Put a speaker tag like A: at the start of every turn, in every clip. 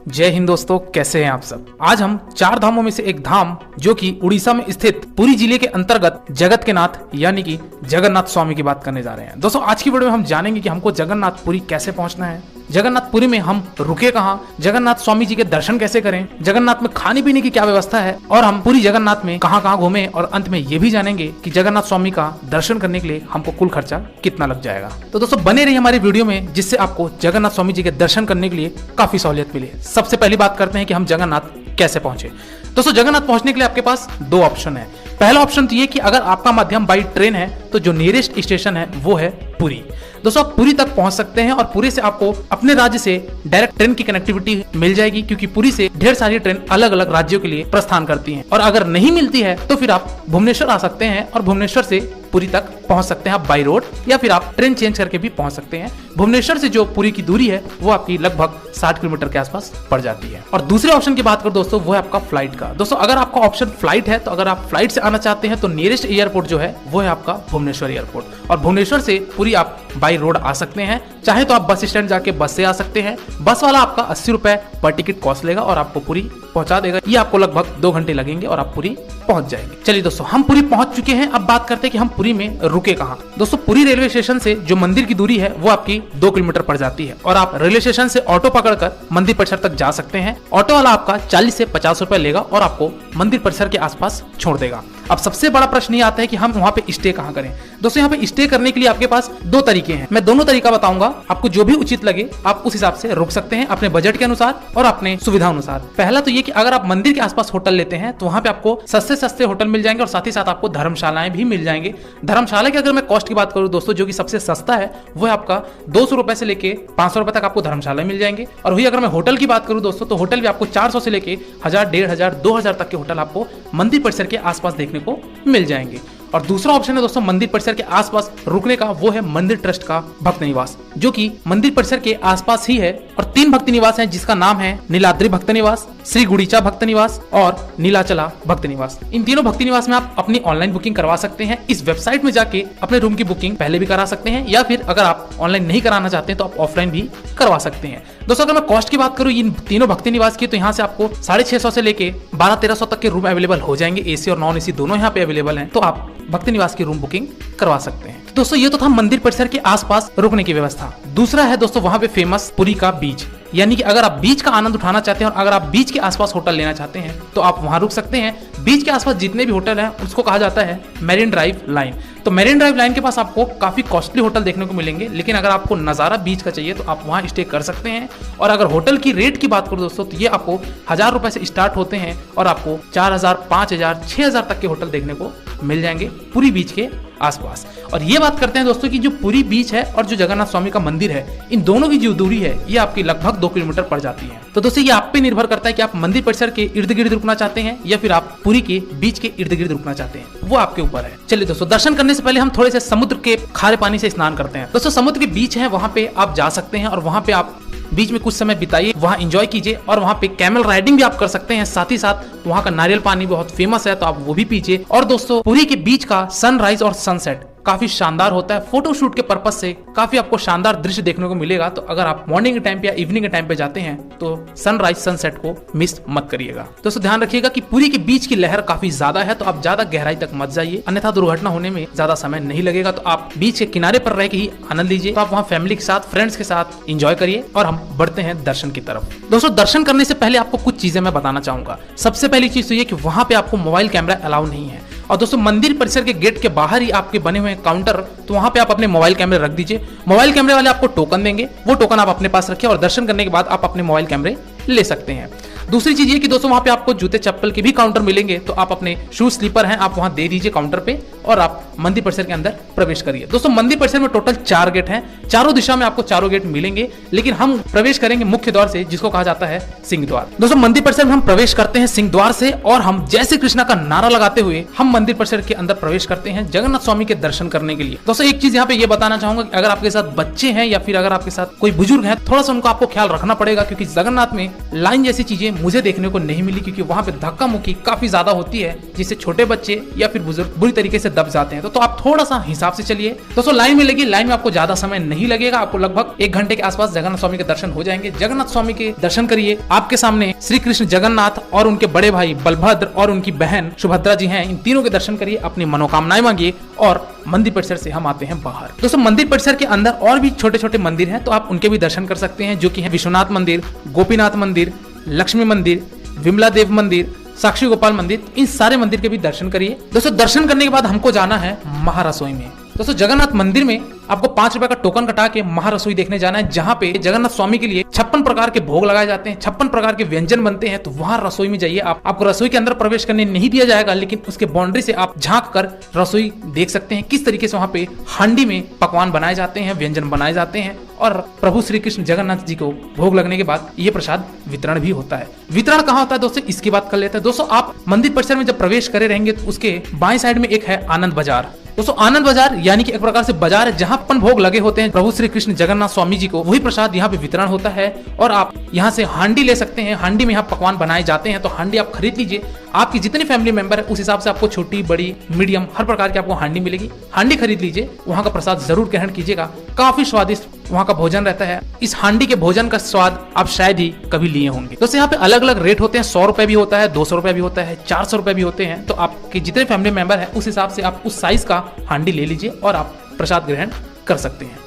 A: जय हिंद दोस्तों, कैसे हैं आप सब। आज हम 4 धामों में से एक धाम जो कि उड़ीसा में स्थित पुरी जिले के अंतर्गत जगत के नाथ यानी कि जगन्नाथ स्वामी की बात करने जा रहे हैं। दोस्तों आज की वीडियो में हम जानेंगे कि हमको जगन्नाथपुरी कैसे पहुंचना है, जगन्नाथपुरी में हम रुके कहाँ, जगन्नाथ स्वामी जी के दर्शन कैसे करें, जगन्नाथ में खाने पीने की क्या व्यवस्था है और हम पूरी जगन्नाथ में कहाँ कहाँ घूमे, और अंत में ये भी जानेंगे कि जगन्नाथ स्वामी का दर्शन करने के लिए हमको कुल खर्चा कितना लग जाएगा। तो दोस्तों बने रहिए हमारी वीडियो में, जिससे आपको जगन्नाथ स्वामी जी के दर्शन करने के लिए काफी सहूलियत मिले। सबसे पहली बात करते हैं कि हम जगन्नाथ कैसे पहुंचे। दोस्तों जगन्नाथ पहुंचने के लिए आपके पास 2 ऑप्शन है। पहला ऑप्शन तो ये कि अगर आपका माध्यम बाई ट्रेन है तो जो नियरेस्ट स्टेशन है वो है पुरी। दोस्तों आप पुरी तक पहुंच सकते हैं और पुरी से आपको अपने राज्य से डायरेक्ट ट्रेन की कनेक्टिविटी मिल जाएगी, क्योंकि पुरी से ढेर सारी ट्रेन अलग अलग राज्यों के लिए प्रस्थान करती हैं। और अगर नहीं मिलती है तो फिर आप भुवनेश्वर आ सकते हैं और भुवनेश्वर से पुरी तक पहुंच सकते हैं आप बाई रोड, या फिर आप ट्रेन चेंज करके भी पहुंच सकते हैं। भुवनेश्वर से जो पुरी की दूरी है वो आपकी लगभग 60 किलोमीटर के आसपास पड़ जाती है। और दूसरे ऑप्शन की बात करो दोस्तों, वो है आपका फ्लाइट का। दोस्तों अगर आपका ऑप्शन फ्लाइट है तो अगर आप फ्लाइट से आना चाहते हैं तो नियरेस्ट एयरपोर्ट जो है वो है आपका भुवनेश्वर एयरपोर्ट, और भुवनेश्वर से पुरी आप बाई रोड आ सकते हैं। चाहे तो आप बस स्टैंड जाके बस से आ सकते हैं। बस वाला आपका 80 रुपए पर टिकट कॉस्ट लेगा और आपको पुरी पहुंचा देगा। ये आपको लगभग 2 घंटे लगेंगे और आप पुरी पहुंच जाएंगे। चलिए दोस्तों हम पुरी पहुंच चुके हैं। अब बात करते हैं कि हम पुरी में रुके कहाँ। दोस्तों पुरी रेलवे स्टेशन से जो मंदिर की दूरी है वो आपकी 2 किलोमीटर पड़ जाती है, और आप रेलवे स्टेशन से ऑटो पकड़कर मंदिर परिसर तक जा सकते हैं। ऑटो वाला आपका 40 से 50 रुपए लेगा और आपको मंदिर परिसर के आसपास छोड़ देगा। अब सबसे बड़ा प्रश्न ये आता है कि हम वहाँ पे स्टे कहाँ करें। दोस्तों यहाँ पे स्टे करने के लिए आपके पास 2 तरीके हैं। मैं दोनों तरीका बताऊंगा, आपको जो भी उचित लगे आप उस हिसाब से रुक सकते हैं अपने बजट के अनुसार और अपने सुविधा अनुसार। पहला तो ये कि अगर आप मंदिर के आसपास होटल लेते हैं तो वहाँ पे आपको सस्ते सस्ते होटल मिल जाएंगे और साथ ही साथ आपको धर्मशालाएं भी मिल जाएंगे। धर्मशाला की अगर मैं कॉस्ट की बात करूँ दोस्तों, जो कि सबसे सस्ता है वो है आपका 200 रुपए से लेके 500 रुपए तक आपको धर्मशाला मिल जाएंगे। और वही अगर मैं होटल की बात करूँ दोस्तों, तो होटल भी आपको 400 से लेके 1000, 1500, 2000 तक के होटल आपको मंदिर परिसर के आसपास देखने को मिल जाएंगे। और दूसरा ऑप्शन है दोस्तों मंदिर परिसर के आसपास रुकने का, वो है मंदिर ट्रस्ट का भक्त निवास, जो कि मंदिर परिसर के आसपास ही है। और 3 भक्त निवास हैं, जिसका नाम है नीलाद्रि भक्त निवास, श्री गुड़ीचा भक्त निवास और नीलाचला भक्त निवास। इन तीनों भक्ति निवास में आप अपनी ऑनलाइन बुकिंग करवा सकते हैं। इस वेबसाइट में जाके अपने रूम की बुकिंग पहले भी करा सकते हैं, या फिर अगर आप ऑनलाइन नहीं कराना चाहते हैं तो आप ऑफलाइन भी करवा सकते हैं। दोस्तों अगर मैं कॉस्ट की बात करूँ इन तीनों भक्ति निवास की, तो यहाँ से आपको 650 से लेके 1200-1300 तक के रूम अवेलेबल हो जाएंगे। एसी और नॉन एसी दोनों यहाँ पे अवेलेबल हैं, तो आप भक्ति निवास की रूम बुकिंग करवा सकते हैं। तो दोस्तों ये तो था मंदिर परिसर के आसपास रुकने की व्यवस्था। दूसरा है दोस्तों वहां पे फेमस पुरी का बीच, यानी कि अगर आप बीच का आनंद उठाना चाहते हैं और अगर आप बीच के आसपास होटल लेना चाहते हैं तो आप वहां रुक सकते हैं। बीच के आसपास जितने भी होटल हैं उसको कहा जाता है मैरीन ड्राइव लाइन। तो मैरीन ड्राइव लाइन के पास आपको काफी कॉस्टली होटल देखने को मिलेंगे, लेकिन अगर आपको नजारा बीच का चाहिए तो आप वहां स्टे कर सकते हैं। और अगर होटल की रेट की बात करो दोस्तों, तो ये आपको 1000 रुपए से स्टार्ट होते हैं और आपको 4000, 5000, 6000 तक के होटल देखने को मिल जाएंगे पुरी बीच के आसपास। और ये बात करते हैं दोस्तों कि जो पुरी बीच है और जो जगन्नाथ स्वामी का मंदिर है, इन दोनों की जो दूरी है ये आपकी लगभग 2 किलोमीटर पड़ जाती है। तो दोस्तों ये आप पे निर्भर करता है कि आप मंदिर परिसर के इर्द गिर्द रुकना चाहते हैं या फिर आप पुरी के बीच के इर्द गिर्द रुकना चाहते हैं, वो आपके ऊपर है। चलिए दोस्तों दर्शन करने से पहले हम थोड़े से समुद्र के खारे पानी से स्नान करते हैं। दोस्तों समुद्र के बीच है, वहां पे आप जा सकते हैं और वहां पे आप बीच में कुछ समय बिताइए, वहां एंजॉय कीजिए और वहां पे कैमल राइडिंग भी आप कर सकते हैं। साथ ही साथ वहां का नारियल पानी बहुत फेमस है, तो आप वो भी पीजिए। और दोस्तों पुरी के बीच का सनराइज और सनसेट काफी शानदार होता है। फोटोशूट के पर्पज से काफी आपको शानदार दृश्य देखने को मिलेगा। तो अगर आप मॉर्निंग के टाइम पे या इवनिंग के टाइम पे जाते हैं तो सनराइज सनसेट को मिस मत करिएगा। दोस्तों ध्यान रखिएगा कि पुरी के बीच की लहर काफी ज्यादा है, तो आप ज्यादा गहराई तक मत जाइए, अन्यथा दुर्घटना होने में ज्यादा समय नहीं लगेगा। तो आप बीच के किनारे पर रह के ही आनंद लीजिए। तो आप वहाँ फैमिली के साथ, फ्रेंड्स के साथ एंजॉय करिए और हम बढ़ते हैं दर्शन की तरफ। दोस्तों दर्शन करने से पहले आपको कुछ चीजें मैं बताना चाहूंगा। सबसे पहली चीज तो ये कि वहां पे आपको मोबाइल कैमरा अलाउ नहीं है। और दोस्तों मंदिर परिसर के गेट के बाहर ही आपके बने हुए काउंटर, तो वहां पे आप अपने मोबाइल कैमरे रख दीजिए। मोबाइल कैमरे वाले आपको टोकन देंगे, वो टोकन आप अपने पास रखिए और दर्शन करने के बाद आप अपने मोबाइल कैमरे ले सकते हैं। दूसरी चीज ये कि दोस्तों वहां पे आपको जूते चप्पल के भी काउंटर मिलेंगे, तो आप अपने शूज स्लीपर हैं आप वहां दे दीजिए काउंटर पे और आप मंदिर परिसर के अंदर प्रवेश करिए। दोस्तों मंदिर परिसर में टोटल 4 गेट हैं, चारों दिशा में आपको चारों गेट मिलेंगे, लेकिन हम प्रवेश करेंगे मुख्य द्वार से, जिसको कहा जाता है सिंह द्वार। दोस्तों मंदिर परिसर में हम प्रवेश करते हैं सिंह द्वार से और हम जय श्री कृष्णा का नारा लगाते हुए हम मंदिर परिसर के अंदर प्रवेश करते हैं जगन्नाथ स्वामी के दर्शन करने के लिए। दोस्तों एक चीज यहाँ पे ये बताना चाहूंगा कि अगर आपके साथ बच्चे हैं या फिर अगर आपके साथ कोई बुजुर्ग है, थोड़ा सा उनका आपको ख्याल रखना पड़ेगा, क्योंकि जगन्नाथ में लाइन जैसी चीजें मुझे देखने को नहीं मिली, क्योंकि वहाँ पे धक्का मुक्की काफी ज्यादा होती है, जिससे छोटे बच्चे या फिर बुजुर्ग बुरी तरीके से दब जाते हैं। तो आप थोड़ा सा हिसाब से चलिए दोस्तों। लाइन में लगी, लाइन में आपको ज्यादा समय नहीं लगेगा, आपको लगभग 1 घंटे के आसपास जगन्नाथ स्वामी के दर्शन हो जाएंगे। जगन्नाथ स्वामी के दर्शन करिए, आपके सामने श्री कृष्ण जगन्नाथ और उनके बड़े भाई बलभद्र और उनकी बहन सुभद्रा जी हैं। इन तीनों के दर्शन करिए, अपनी मनोकामनाएं मांगिए और मंदिर परिसर से हम आते हैं बाहर। दोस्तों मंदिर परिसर के अंदर और भी छोटे छोटे मंदिर हैं, तो आप उनके भी दर्शन कर सकते हैं, जो कि है विश्वनाथ मंदिर, गोपीनाथ मंदिर, लक्ष्मी मंदिर, विमला देव मंदिर, साक्षी गोपाल मंदिर। इन सारे मंदिर के भी दर्शन करिए। दोस्तों दर्शन करने के बाद हमको जाना है महारसोई में। दोस्तों जगन्नाथ मंदिर में आपको 5 रुपए का टोकन कटा के महारसोई देखने जाना है, जहाँ पे जगन्नाथ स्वामी के लिए 56 प्रकार के भोग लगाए जाते हैं, 56 प्रकार के व्यंजन बनते हैं। तो वहां रसोई में जाइए। आपको रसोई के अंदर प्रवेश करने नहीं दिया जाएगा, लेकिन उसके बाउंड्री से आप झांक कर रसोई देख सकते हैं, किस तरीके से वहां पे हांडी में पकवान बनाए जाते हैं, व्यंजन बनाए जाते हैं। और प्रभु श्री कृष्ण जगन्नाथ जी को भोग लगने के बाद ये प्रसाद वितरण भी होता है। वितरण कहाँ होता है दोस्तों, इसकी बात कर लेते हैं। दोस्तों आप मंदिर परिसर में जब प्रवेश करे रहेंगे तो उसके बाएं साइड में एक है आनंद बाजार। दोस्तों आनंद बाजार यानी कि एक प्रकार से बाजार है, जहां अपन भोग लगे होते हैं प्रभु श्री कृष्ण जगन्नाथ स्वामी जी को, वही प्रसाद यहाँ पे वितरण होता है। और आप यहाँ से हांडी ले सकते हैं, हांडी में यहाँ पकवान बनाए जाते हैं। तो हांडी आप खरीद लीजिए, आपकी जितनी फैमिली मेंबर है उस हिसाब से आपको छोटी बड़ी मीडियम हर प्रकार की आपको हांडी मिलेगी। हांडी खरीद लीजिए, वहाँ का प्रसाद जरूर ग्रहण कीजिएगा, काफी स्वादिष्ट वहाँ का भोजन रहता है। इस हांडी के भोजन का स्वाद आप शायद ही कभी लिए होंगे। दोस्तों यहाँ पे अलग अलग रेट होते हैं, 100 रुपए भी होता है, 200 रुपए भी होता है, 400 रुपए भी होते हैं। तो आपके जितने फैमिली मेंबर है उस हिसाब से आप उस साइज का हांडी ले लीजिए और आप प्रसाद ग्रहण कर सकते हैं।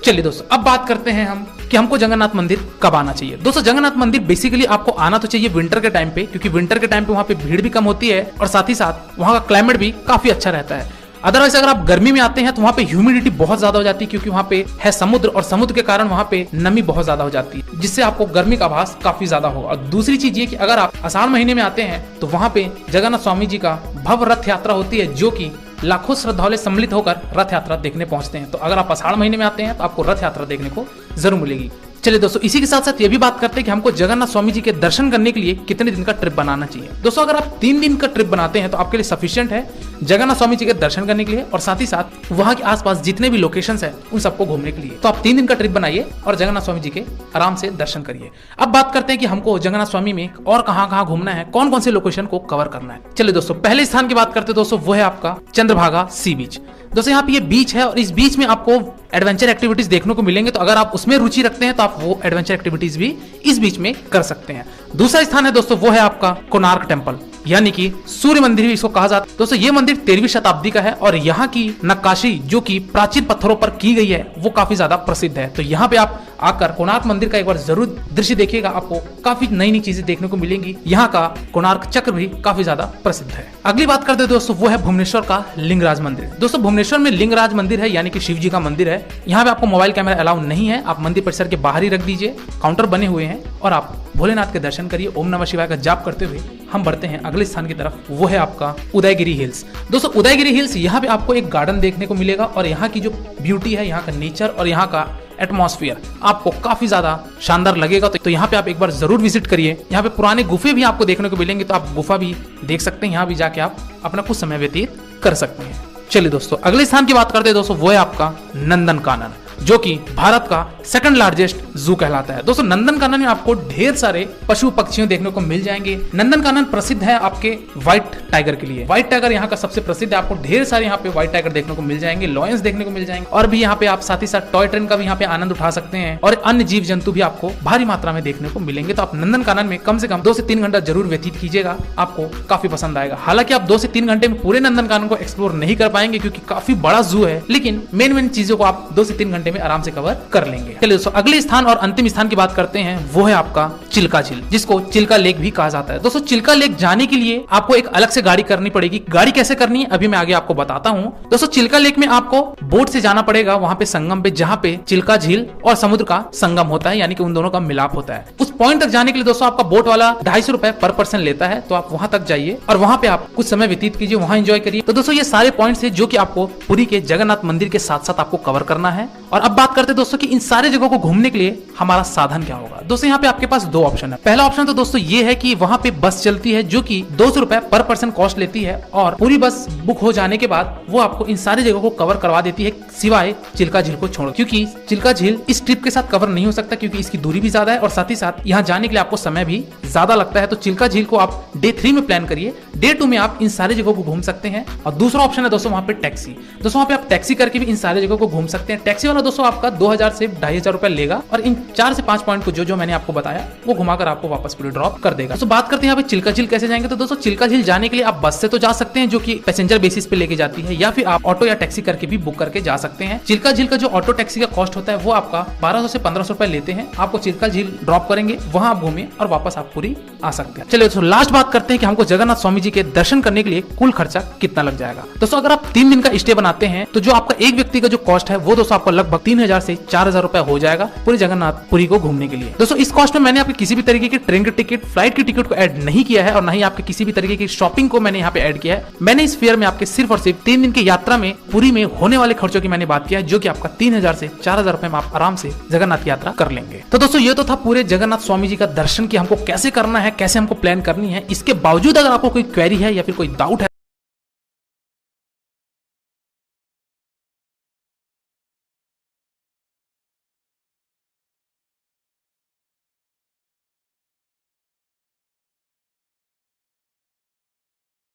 A: चलिए दोस्तों अब बात करते हैं हम कि हमको जगन्नाथ मंदिर कब आना चाहिए। दोस्तों जगन्नाथ मंदिर बेसिकली आपको आना तो चाहिए विंटर के टाइम पे, क्योंकि विंटर के टाइम पे वहाँ पे भीड़ भी कम होती है और साथ ही साथ वहाँ का क्लाइमेट भी काफी अच्छा रहता है। अदरवाइज अगर आप गर्मी में आते हैं तो वहाँ पे ह्यूमिडिटी बहुत ज्यादा हो जाती है, क्योंकि वहाँ पे है समुद्र और समुद्र के कारण वहाँ पे नमी बहुत ज्यादा हो जाती है, जिससे आपको गर्मी का आभास काफी ज्यादा होगा। और दूसरी चीज ये कि अगर आप आषाढ़ महीने में आते हैं तो वहाँ पे जगन्नाथ स्वामी जी का भव्य रथ यात्रा होती है, जो कि लाखों श्रद्धालु सम्मिलित होकर रथ यात्रा देखने पहुंचते हैं। तो अगर आप आषाढ़ महीने में आते हैं तो आपको रथ यात्रा देखने को जरूर मिलेगी। चलिए दोस्तों इसी के साथ साथ ये भी बात करते हैं कि हमको जगन्नाथ स्वामी जी के दर्शन करने के लिए कितने दिन का ट्रिप बनाना चाहिए। दोस्तों अगर आप 3 दिन का ट्रिप बनाते हैं तो आपके लिए सफिशिएंट है जगन्नाथ स्वामी जी के दर्शन करने के लिए, और साथ ही साथ वहाँ के आसपास जितने भी लोकेशंस है उन सबको घूमने के लिए। तो आप 3 दिन का ट्रिप बनाइए और जगन्नाथ स्वामी जी के आराम से दर्शन करिए। अब बात करते हैं कि हमको जगन्नाथ स्वामी में और कहाँ घूमना है, कौन कौन से लोकेशन को कवर करना है। चलिए दोस्तों पहले स्थान की बात करते हैं दोस्तों, वो है आपका चंद्रभागा सी बीच। दोस्तों यहाँ पे ये बीच है और इस बीच में आपको एडवेंचर एक्टिविटीज देखने को मिलेंगे। तो अगर आप उसमें रुचि रखते हैं तो आप वो एडवेंचर एक्टिविटीज भी इस बीच में कर सकते हैं। दूसरा स्थान है दोस्तों वो है आपका कोणार्क टेम्पल, यानी कि सूर्य मंदिर भी इसको कहा जाता है। दोस्तों ये मंदिर 13वीं शताब्दी का है और यहाँ की नक्काशी जो कि प्राचीन पत्थरों पर की गई है वो काफी ज्यादा प्रसिद्ध है। तो यहाँ पे आप आकर कोणार्क मंदिर का एक बार जरूर दृश्य देखिएगा, आपको काफी नई नई चीजें देखने को मिलेंगी। यहाँ का कोणार्क चक्र भी काफी ज्यादा प्रसिद्ध है। अगली बात करते हैं दोस्तों वो है भुवनेश्वर का लिंगराज मंदिर। दोस्तों भुवनेश्वर में लिंगराज मंदिर है, यानी कि शिव जी का मंदिर है। यहाँ पे आपको मोबाइल कैमरा अलाउ नहीं है, आप मंदिर परिसर के बाहर ही रख दीजिए, काउंटर बने हुए हैं और आप भोलेनाथ के दर्शन करिए। ओम नमः शिवाय का जाप करते हुए हम बढ़ते हैं अगले स्थान की तरफ, वो है आपका उदयगिरी हिल्स। दोस्तों उदयगिरी हिल्स यहाँ पे आपको एक गार्डन देखने को मिलेगा और यहाँ की जो ब्यूटी है, यहाँ का नेचर और यहाँ का एटमॉस्फेयर आपको काफी ज्यादा शानदार लगेगा। तो यहाँ पे आप एक बार जरूर विजिट करिए। यहाँ पे पुराने गुफे भी आपको देखने को मिलेंगे, तो आप गुफा भी देख सकते हैं, यहाँ भी जाके आप अपना कुछ समय व्यतीत कर सकते हैं। चलिए दोस्तों अगले स्थान की बात करते हैं दोस्तों, वो है आपका नंदनकानन, जो कि भारत का सेकंड लार्जेस्ट जू कहलाता है। दोस्तों नंदनकानन में आपको ढेर सारे पशु पक्षियों देखने को मिल जाएंगे। नंदनकानन प्रसिद्ध है आपके व्हाइट टाइगर के लिए। व्हाइट टाइगर यहाँ का सबसे प्रसिद्ध है, आपको ढेर सारे यहाँ पे व्हाइट टाइगर देखने को मिल जाएंगे, लॉयंस देखने को मिल जाएंगे, और भी यहाँ पे आप साथ ही साथ टॉय ट्रेन का भी यहाँ पे आनंद उठा सकते हैं और अन्य जीव जंतु भी आपको भारी मात्रा में देखने को मिलेंगे। तो आप नंदनकानन में कम से कम 2 से 3 घंटा जरूर व्यतीत कीजिएगा, आपको काफी पसंद आएगा। हालांकि आप 2 से 3 घंटे में पूरे नंदनकानन को एक्सप्लोर नहीं कर पाएंगे क्योंकि काफी बड़ा जू है, लेकिन मेन चीजों को आप 2 से 3 घंटे में आराम से कवर कर लेंगे। चलिए दोस्तों अगले स्थान और अंतिम स्थान की बात करते हैं, वो है आपका चिल्का झील, जिसको चिल्का लेक भी कहा जाता है। दोस्तों चिल्का लेक जाने के लिए आपको एक अलग से गाड़ी करनी पड़ेगी। गाड़ी कैसे करनी है अभी मैं आगे आपको बताता हूँ। दोस्तों चिल्का लेक में आपको बोट से जाना पड़ेगा वहां पे संगम पे, जहाँ पे चिल्का झील और समुद्र का संगम होता है, यानी कि उन दोनों का मिलाप होता है। उस पॉइंट तक जाने के लिए दोस्तों आपका बोट वाला 250 रुपए पर पर्सन लेता है। तो आप वहां तक जाइए और वहां पे आप कुछ समय व्यतीत कीजिए, वहां एंजॉय करिए। तो दोस्तों ये सारे पॉइंट्स है जो कि आपको पुरी के जगन्नाथ मंदिर के साथ साथ आपको कवर करना है। और अब बात करते हैं दोस्तों कि इन सारे जगहों को घूमने के लिए हमारा साधन क्या होगा। दोस्तों यहाँ पे आपके पास 2 ऑप्शन है। पहला ऑप्शन तो दोस्तों ये है कि वहां पे बस चलती है जो कि 200 रुपए पर पर्सन कॉस्ट लेती है और पूरी बस बुक हो जाने के बाद वो आपको इन सारी जगहों को कवर करवा देती है, सिवाय चिल्का झील को छोड़, क्योंकि चिल्का झील इस ट्रिप के साथ कवर नहीं हो सकता क्योंकि इसकी दूरी भी ज्यादा है और साथ ही साथ यहाँ जाने के लिए आपको समय भी ज्यादा लगता है। तो चिल्का झील को आप डे 3 में प्लान करिए, डे 2 में आप इन सारी जगहों को घूम सकते हैं। और दूसरा ऑप्शन है दोस्तों वहां पे टैक्सी। दोस्तों वहां पे आप टैक्सी करके भी इन सारी जगहों को घूम सकते हैं। टैक्सी वाला दोस्तों आपका 2000 से 2500 रुपए लेगा और इन 4 से 5 पॉइंट को जो मैंने आपको बताया वो घुमाकर आपको वापस पूरी ड्रॉप कर देगा। तो बात करते हैं यहाँ पे चिल्का झील कैसे जाएंगे। तो दोस्तों चिल्का झील जाने के लिए आप बस से तो जा सकते हैं जो कि पैसेंजर बेसिस पे लेके जाती है, या फिर आप ऑटो या टैक्सी करके भी बुक करके जा सकते हैं। चिल्का झील का जो ऑटो टैक्सी का कॉस्ट होता है वो आपका 1200 से 1500 रुपए लेते हैं। आपको चिल्का झील ड्रॉप करेंगे, वहां आप घूमिए और वापस आप पूरी आ सकते हैं। चलिए दोस्तों लास्ट बात करते हैं कि हमको जगन्नाथ स्वामी जी के दर्शन करने के लिए कुल खर्चा कितना लग जाएगा। दोस्तों अगर आप 3 दिन का स्टे बनाते हैं तो जो आपका एक व्यक्ति का जो कॉस्ट है वो दोस्तों आपको लगभग 3000 से 4000 रुपए हो जाएगा पूरी जगन्नाथपुरी को घूमने के लिए। दोस्तों इस कॉस्ट में मैंने आपके किसी भी तरीके की ट्रेन की टिकट, फ्लाइट की टिकट को ऐड नहीं किया है और नहीं आपके किसी भी तरीके की शॉपिंग को मैंने यहाँ पे ऐड किया है। मैंने इस फेयर में आपके सिर्फ और सिर्फ 3 दिन की यात्रा में पुरी में होने वाले खर्चों की मैंने बात किया है, जो कि आपका 3000 से 4000 रुपए में आप आराम से जगन्नाथ की यात्रा कर लेंगे। तो दोस्तों ये तो था पूरे जगन्नाथ स्वामी जी का दर्शन की हमको कैसे करना है, कैसे हमको प्लान करनी है। इसके बावजूद अगर आपको कोई क्वेरी है या फिर कोई डाउट है